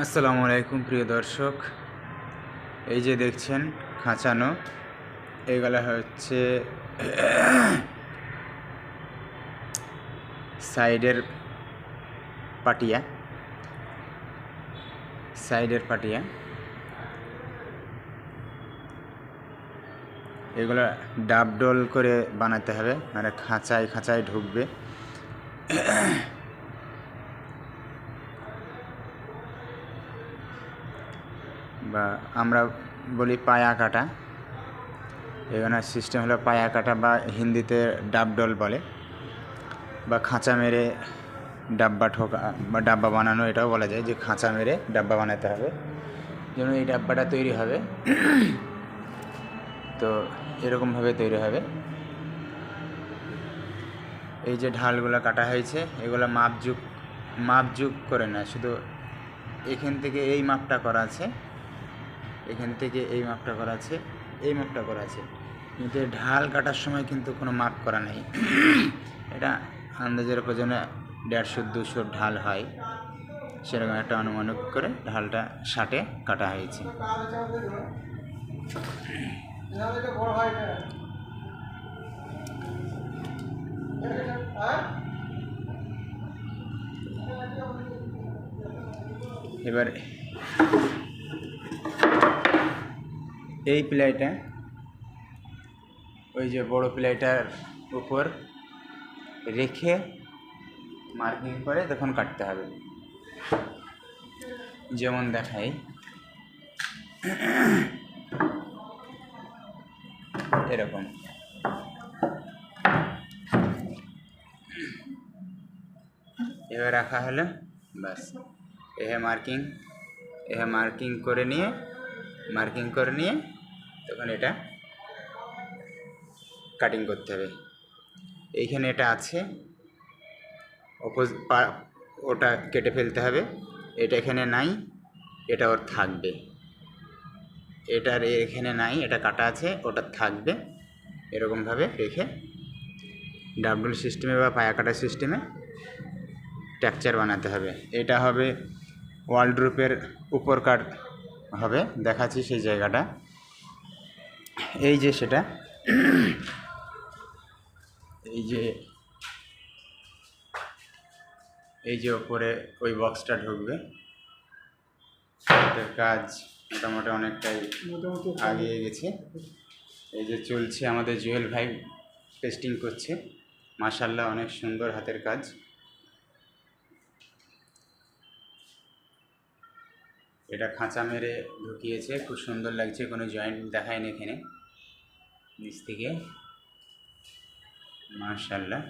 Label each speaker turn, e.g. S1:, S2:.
S1: আসসালামু আলাইকুম প্রিয় দর্শক, এই যে দেখছেন খাঁচানো, এগুলো হচ্ছে সাইডের পাটিয়া। এগুলো ডাবডোল করে বানাতে হবে, মানে খাঁচায় খাঁচায় ঢুকবে। বা আমরা বলি পায়া কাটা। এখানে সিস্টেম হলো পায়া কাটা, বা হিন্দিতে ডাবডোল বলে, বা খাঁচা মেরে ডাব্বা ঠোকা বা ডাব্বা বানানো, এটাও বলা যায় যে খাঁচা মেরে ডাব্বা বানাতে হবে, যেন এই ডাব্বাটা তৈরি হবে। তো এরকমভাবে তৈরি হবে। এই যে ঢালগুলো কাটা হয়েছে, এগুলো মাপযুগ করে না, শুধু এখান থেকে এই মাপটা করা আছে, এখান থেকে এই মাপটা করা আছে, এই মাপটা করা আছে, কিন্তু ঢাল কাটার সময় কিন্তু কোনো মাপ করা নেই। এটা আন্দাজের উপর যেন 150-200 ঢাল হয়, সেরকম একটা অনুমানিক করে ঢালটা 60-এ কাটা হয়েছে। এবার এই প্লাইটা ওই যে বড় প্লাইটার উপর রেখে মার্কিং করে তখন কাটতে হবে। যেমন দেখাই, এরকম এবার রাখা হলো, বাস। মার্কিং করে নিয়ে তখন এটা কাটিং করতে হবে। এইখানে এটা আছে, ওটা কেটে ফেলতে হবে। এটা এখানে নাই, এটা ওর থাকবে। এটার এখানে নাই, এটা কাটা আছে, ওটা থাকবে। এরকমভাবে রেখে ডাবল সিস্টেমে বা পায়া কাটা সিস্টেমে টেক্সচার বানাতে হবে। এটা হবে ওয়ালড্রপের উপর কাট হবে, দেখাচ্ছি সেই জায়গাটা। এই যে সেটা, এই যে ওপরে ওই বক্সটা ঢুকবে। এটার কাজ মোটামুটি অনেকটাই আগিয়ে গেছে। এই যে চলছে, আমাদের জুয়েল ভাই টেস্টিং করছে, মাশাআল্লাহ অনেক সুন্দর হাতের কাজ। এটা খাঁচা মেরে ঢুকিয়েছে, খুব সুন্দর লাগছে, কোনো জয়েন্ট দেখায়নি এখানে নিচ থেকে, মাশাআল্লাহ।